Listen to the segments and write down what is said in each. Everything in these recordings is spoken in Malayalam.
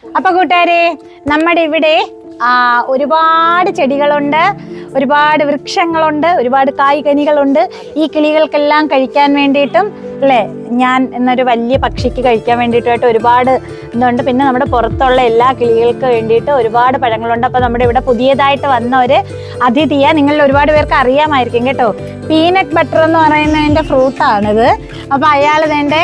അപ്പൊ കൂട്ടുകാരെ, നമ്മുടെ ഇവിടെ ഒരുപാട് ചെടികളുണ്ട്, ഒരുപാട് വൃക്ഷങ്ങളുണ്ട്, ഒരുപാട് കായ്കനികളുണ്ട്. ഈ കിളികൾക്കെല്ലാം കഴിക്കാൻ വേണ്ടിയിട്ടും അല്ലേ, ഞാൻ എന്നൊരു വലിയ പക്ഷിക്ക് കഴിക്കാൻ വേണ്ടിയിട്ടുമായിട്ട് ഒരുപാട് ഇതുണ്ട്. പിന്നെ നമ്മുടെ പുറത്തുള്ള എല്ലാ കിളികൾക്ക് വേണ്ടിയിട്ട് ഒരുപാട് പഴങ്ങളുണ്ട്. അപ്പൊ നമ്മുടെ ഇവിടെ പുതിയതായിട്ട് വന്ന ഒരു അതിഥിയെ നിങ്ങളിൽ ഒരുപാട് പേർക്ക് അറിയാമായിരിക്കും കേട്ടോ. പീനട്ട് ബട്ടർ എന്ന് പറയുന്നതിന്റെ ഫ്രൂട്ടാണിത്. അപ്പൊ അയാൾ ഇതിന്റെ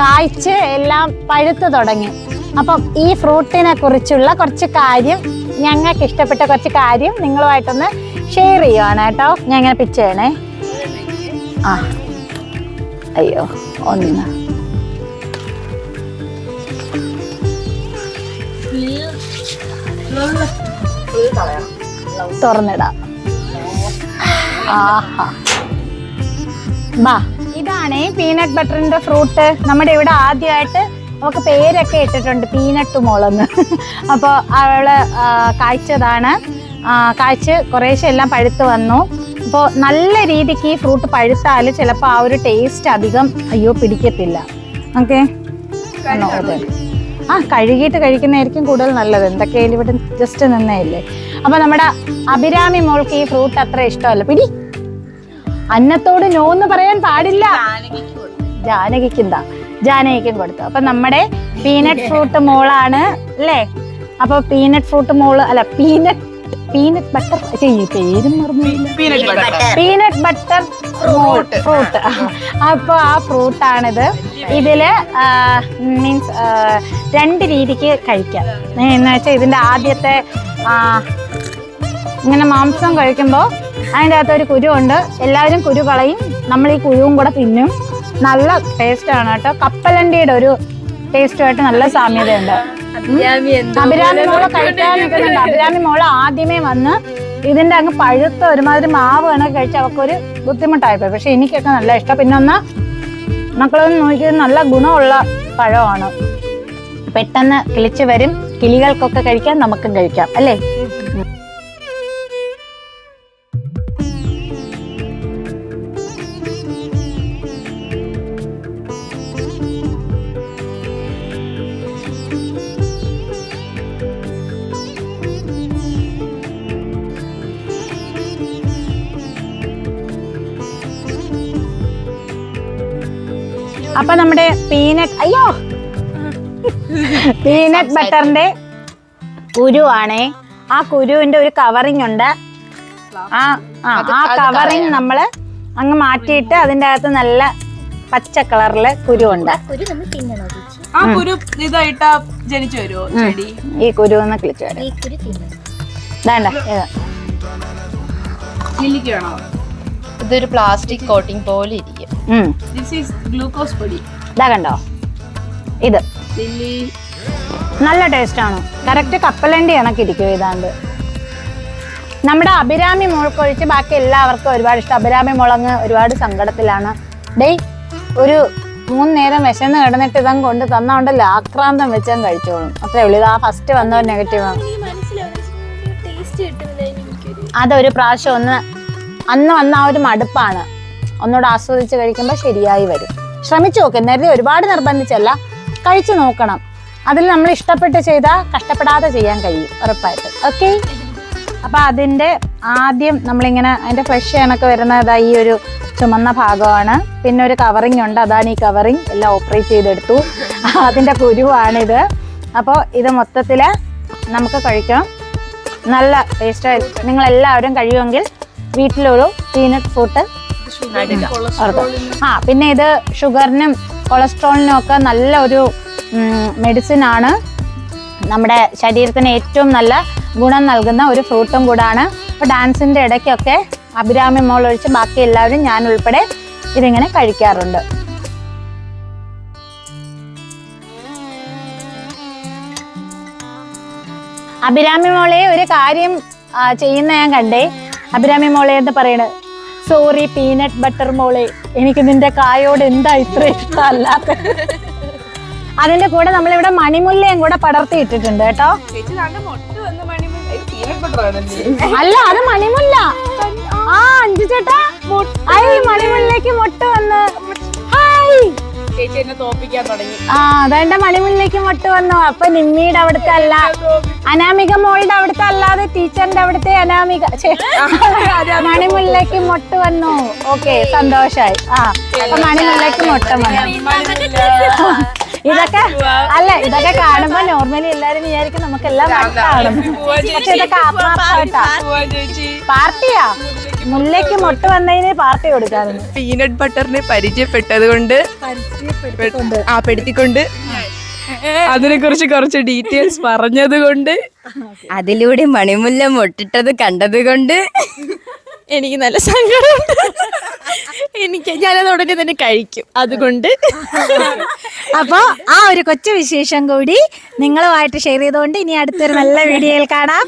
കായ്ച്ച് എല്ലാം പഴുത്ത് തുടങ്ങി. അപ്പം ഈ ഫ്രൂട്ടിനെ കുറിച്ചുള്ള കുറച്ച് കാര്യം, ഞങ്ങൾക്ക് ഇഷ്ടപ്പെട്ട കുറച്ച് കാര്യം നിങ്ങളുമായിട്ടൊന്ന് ഷെയർ ചെയ്യുവാണ് കേട്ടോ. ഞാൻ ഇങ്ങനെ പിച്ച് ചെയ്യണേ. അയ്യോ, ഒന്ന് തുറന്നിടാം. ഇതാണ് പീനട്ട് ബട്ടറിന്റെ ഫ്രൂട്ട്. നമ്മുടെ ഇവിടെ ആദ്യമായിട്ട് നമുക്ക് പേരൊക്കെ ഇട്ടിട്ടുണ്ട്, പീനട്ട് മോളെന്ന്. അപ്പോൾ അവള് കായ്ച്ചതാണ്. കായ്ച്ച് കുറേശ്ശെ എല്ലാം പഴുത്ത് വന്നു. അപ്പോൾ നല്ല രീതിക്ക് ഈ ഫ്രൂട്ട് പഴുത്താൽ ചിലപ്പോൾ ആ ഒരു ടേസ്റ്റ് അധികം പിടിക്കത്തില്ല. ഓക്കെ, കഴുകിയിട്ട് കഴിക്കുന്നതായിരിക്കും കൂടുതൽ നല്ലത്. എന്തൊക്കെയായാലും ഇവിടെ ജസ്റ്റ് നിന്നേയില്ലേ. അപ്പോൾ നമ്മുടെ അഭിരാമി മോൾക്ക് ഈ ഫ്രൂട്ട് അത്ര ഇഷ്ടമല്ല. പിടി, അന്നത്തോട് നോ എന്ന് പറയാൻ പാടില്ല. ജാനകിക്കും കൊടുത്തു. അപ്പൊ നമ്മുടെ പീനട്ട് ഫ്രൂട്ട് മോളാണ് അല്ലേ. അപ്പൊ പീനട്ട് ഫ്രൂട്ട് മോള് അല്ല, പീനട്ട് ബട്ടർ പേരും മറന്നില്ല, പീനട്ട് ബട്ടർ ഫ്രൂട്ട്. അപ്പൊ ആ ഫ്രൂട്ടാണിത്. ഇതില് മീൻസ് രണ്ട് രീതിക്ക് കഴിക്കാം. എന്ന് വെച്ചാൽ ഇതിന്റെ ആദ്യത്തെ ഇങ്ങനെ മാംസം കഴിക്കുമ്പോൾ അതിൻ്റെ അകത്തൊരു കുരുവുണ്ട്. എല്ലാവരും കുരു കളയും, നമ്മൾ ഈ കുരുവും കൂടെ തിന്നും. നല്ല ടേസ്റ്റ് ആണ് കേട്ടോ. കപ്പലണ്ടിയുടെ ഒരു ടേസ്റ്റുമായിട്ട് നല്ല സാമ്യതയുണ്ട്. അഭിരാമി മോള് കഴിക്കാൻ നിൽക്കുന്നുണ്ട്. അഭിരാമി മോള് ആദ്യമേ വന്ന് ഇതിന്റെ അങ്ങ് പഴുത്ത ഒരുമാതിരി മാവ് കണക്ക് കഴിച്ച് അവക്കൊരു ബുദ്ധിമുട്ടായിപ്പോയി. പക്ഷെ എനിക്കൊക്കെ നല്ല ഇഷ്ടം. പിന്നെ ഒന്ന് മക്കളൊന്ന് നോക്കിയത് നല്ല ഗുണമുള്ള പഴമാണ്. പെട്ടെന്ന് കിളിച്ച് വരും. കിളികൾക്കൊക്കെ കഴിക്കാം, നമുക്കും കഴിക്കാം അല്ലേ. അപ്പൊ നമ്മുടെ പീനട്ട് ബട്ടറിന്റെ കുരുവാണേ. ആ കുരുവിന്റെ ഒരു കവറിങ് ഉണ്ട്. ആ കവറിങ് നമ്മള് അങ്ങ് മാറ്റിയിട്ട് അതിന്റെ അകത്ത് നല്ല പച്ച കളറില് കുരുവുണ്ട്. ഈ കുരു ഒന്ന് കിളിച്ചു വരും. ഇതൊരു പ്ലാസ്റ്റിക് കോട്ടിംഗ് പോലെ ഇരിക്കും. ഇതാ കണ്ടോ, ഇത് നല്ല ടേസ്റ്റ് ആണ്. കറക്റ്റ് കപ്പലണ്ടി കണക്കിരിക്കും. ഇതാണ്ട് നമ്മുടെ അഭിരാമി മുളക്കൊഴിച്ച് ബാക്കി എല്ലാവർക്കും ഒരുപാട് ഇഷ്ടം. അഭിരാമി മുളങ്ങ് ഒരുപാട് സങ്കടത്തിലാണ്. ഒരു 3 നേരം വിശന്ന് കിടന്നിട്ട് ഇതങ്ങ് കൊണ്ട് തന്നോണ്ടല്ലോ, ആക്രാന്തം വെച്ചാൽ കഴിച്ചോളും. അത്രേ ഉള്ളൂ. ഇതാ ഫസ്റ്റ് വന്ന നെഗറ്റീവാണ്. അതൊരു പ്രാവശ്യം അന്ന് വന്ന ആ ഒരു മടുപ്പാണ്. ഒന്നുകൂടെ ആസ്വദിച്ച് കഴിക്കുമ്പോൾ ശരിയായി വരും. ശ്രമിച്ചു നോക്ക്. നേരത്തെ ഒരുപാട് നിർബന്ധിച്ചല്ല, കഴിച്ചു നോക്കണം. അതിൽ നമ്മൾ ഇഷ്ടപ്പെട്ട് ചെയ്താൽ കഷ്ടപ്പെടാതെ ചെയ്യാൻ കഴിയും ഉറപ്പായിട്ട്. ഓക്കെ, അപ്പൊ അതിന്റെ ആദ്യം നമ്മളിങ്ങനെ അതിന്റെ ഫ്ലഷ് കണക്ക് വരുന്നത് ഈ ഒരു ചുമന്ന ഭാഗമാണ്. പിന്നെ ഒരു കവറിങ് ഉണ്ട്, അതാണ് ഈ കവറിങ്. എല്ലാം ഓപ്പറേറ്റ് ചെയ്തെടുത്തു. അതിന്റെ കുരുവാണിത്. അപ്പോൾ ഇത് മൊത്തത്തില് നമുക്ക് കഴിക്കാം. നല്ല ടേസ്റ്റ്. നിങ്ങൾ എല്ലാവരും കഴിയുമെങ്കിൽ വീട്ടിലൊരു പീനട്ട് ഫ്രൂട്ട്. പിന്നെ ഇത് ഷുഗറിനും കൊളസ്ട്രോളിനും ഒക്കെ നല്ല ഒരു മെഡിസിൻ ആണ്. നമ്മുടെ ശരീരത്തിന് ഏറ്റവും നല്ല ഗുണം നൽകുന്ന ഒരു ഫ്രൂട്ടും കൂടാണ്. അപ്പോൾ ഡാൻസിന്റെ ഇടയ്ക്കൊക്കെ അഭിരാമി മോൾ ഒഴിച്ച് ബാക്കി എല്ലാവരും, ഞാൻ ഉൾപ്പെടെ, ഇതിങ്ങനെ കഴിക്കാറുണ്ട്. അഭിരാമി മോളെ ഒരു കാര്യം ചെയ്യുന്ന ഞാൻ കണ്ടേ. അഭിരാമി മോളെ എന്ന് പറയണത്, സോറി പീനട്ട് ബട്ടർ മോളെ, എനിക്ക് നിന്റെ കായോട് എന്താ ഇത്ര ഇഷ്ടമല്ലാത്ത. അതിന്റെ കൂടെ നമ്മളിവിടെ മണിമുല്ലയും കൂടെ പടർത്തി ഇട്ടിട്ടുണ്ട് കേട്ടോ. അല്ല, അത് മണിമുല്ല. അഞ്ചു ചേട്ടാ, മണിമുല്ലയ്ക്ക് മൊട്ട് വന്ന്. ഹായ്, ചേച്ചി എന്നെ തോപ്പിക്കാൻ തുടങ്ങി. അതെന്റെ മണിമുല്ലേക്ക് മൊട്ട് വന്നു. അപ്പൊ നിമ്മിയുടെ അവിടുത്തെ അല്ല, അനാമിക മോളുടെ അവിടുത്തെ അല്ലാതെ ടീച്ചറിന്റെ അവിടുത്തെ അനാമിക മണിമുല്ലേക്ക് മൊട്ട് വന്നു. ഓക്കെ, സന്തോഷായി. അപ്പൊ മണിമുല്ലേക്ക് മൊട്ട വന്നു. ഇതൊക്കെ അല്ല, ഇതൊക്കെ കാണുമ്പോ നോർമലി എല്ലാരും വിചാരിക്കും നമുക്കെല്ലാം വട്ടാണെന്ന്. പക്ഷെ ഇതൊക്കെ ആത്മാർത്ഥമായിട്ടാ. പാർട്ടിയാ, മുല്ലയ്ക്ക് മൊട്ട് വന്നതിന് പാർട്ടി കൊടുക്കാറുണ്ട്. പീനട്ട് ബട്ടറിനെ പരിചയപ്പെട്ടത് കൊണ്ട് പെടുത്തിക്കൊണ്ട് അതിനെ കുറിച്ച് കുറച്ച് ഡീറ്റെയിൽസ് പറഞ്ഞത് കൊണ്ട് അതിലൂടെ മണിമുല്ല മൊട്ടിട്ടത് കണ്ടത് കൊണ്ട് എനിക്ക് നല്ല സങ്കടമുണ്ട്. ഞാനത് ഉടനെ തന്നെ കഴിക്കും. അതുകൊണ്ട് അപ്പൊ ആ ഒരു കൊച്ചു വിശേഷം കൂടി നിങ്ങളുമായിട്ട് ഷെയർ ചെയ്തുകൊണ്ട് ഇനി അടുത്തൊരു നല്ല വീഡിയോയിൽ കാണാം.